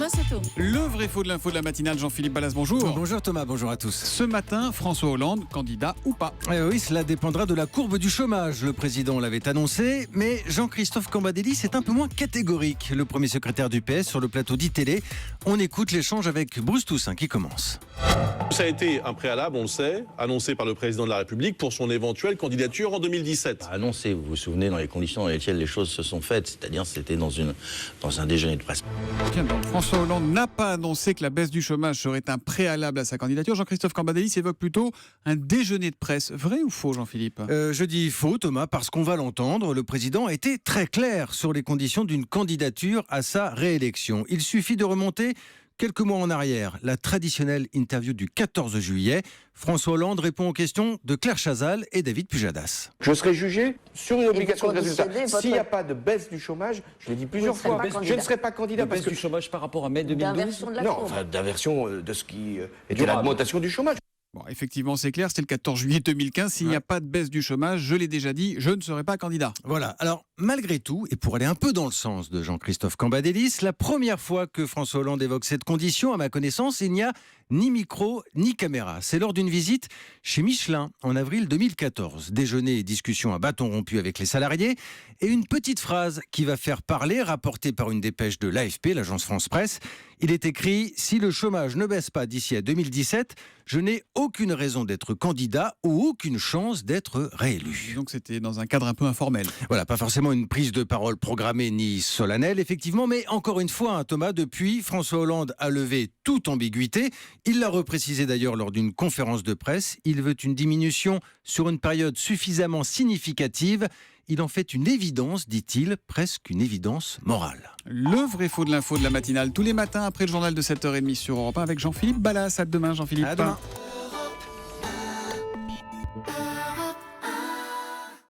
c'est tout. Le vrai faux de l'info de la matinale, Jean-Philippe Ballas, bonjour. Bonjour Thomas, bonjour à tous. Ce matin, François Hollande, candidat ou pas? Oui, cela dépendra de la courbe du chômage. Le président l'avait annoncé, mais Jean-Christophe Cambadélis est un peu moins catégorique. Le premier secrétaire du PS sur le plateau d'ITélé. On écoute l'échange avec Bruce Toussaint qui commence. Ça a été un préalable, on le sait, annoncé par le président de la République pour son éventuelle candidature en 2017. Annoncé, vous vous souvenez, dans les conditions dans lesquelles les choses se sont faites, c'est-à-dire c'était dans un déjeuner de presse. Tiens donc, François Hollande n'a pas annoncé que la baisse du chômage serait un préalable à sa candidature. Jean-Christophe Cambadélis évoque plutôt un déjeuner de presse. Vrai ou faux, Jean-Philippe? Je dis faux Thomas, parce qu'on va l'entendre. Le président a été très clair sur les conditions d'une candidature à sa réélection. Il suffit de remonter quelques mois en arrière, la traditionnelle interview du 14 juillet. François Hollande répond aux questions de Claire Chazal et David Pujadas. Je serai jugé sur une obligation de résultat. votre- S'il n'y a pas de baisse du chômage, je l'ai dit plusieurs ne serez fois, pas je candidat. ne serai pas candidat parce que... du chômage par rapport à mai 2012. D'inversion de la Non, courbe. enfin, d'inversion de ce qui était Durable. l'augmentation du chômage. Bon, effectivement, c'est clair, c'était le 14 juillet 2015. S'il n'y a pas de baisse du chômage, je l'ai déjà dit, je ne serai pas candidat. Voilà, alors malgré tout, et pour aller un peu dans le sens de Jean-Christophe Cambadélis, la première fois que François Hollande évoque cette condition, à ma connaissance, il n'y a ni micro ni caméra. C'est lors d'une visite chez Michelin en avril 2014. Déjeuner et discussion à bâton rompu avec les salariés et une petite phrase qui va faire parler, rapportée par une dépêche de l'AFP, l'agence France-Presse. Il est écrit « Si le chômage ne baisse pas d'ici à 2017, je n'ai aucune raison d'être candidat ou aucune chance d'être réélu. » Donc c'était dans un cadre un peu informel. Voilà, pas forcément une prise de parole programmée ni solennelle, effectivement, mais encore une fois, Thomas, depuis, François Hollande a levé toute ambiguïté. Il l'a reprécisé d'ailleurs lors d'une conférence de presse. Il veut une diminution sur une période suffisamment significative. Il en fait une évidence, dit-il, presque une évidence morale. Le vrai faux de l'info de la matinale, tous les matins après le journal de 7h30 sur Europe 1 avec Jean-Philippe Ballas. À demain, Jean-Philippe. À demain.